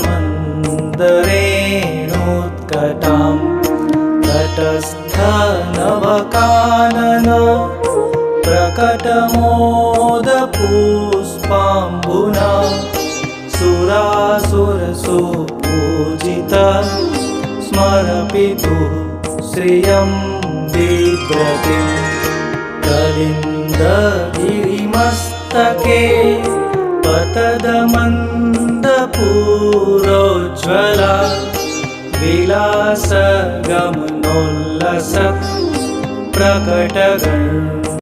प्रकटमन्दरेणोत्कटां तटस्थनवकानन प्रकटमोदपुष्पाम्बुना सुरासुरसुपूजिता स्मरपितुः श्रियं बिभ्रतिं कलिन्दगिरिमस्तके पतदमन्दपूरोज्ज्वला विलासगमनोल्लसत् प्रकटगण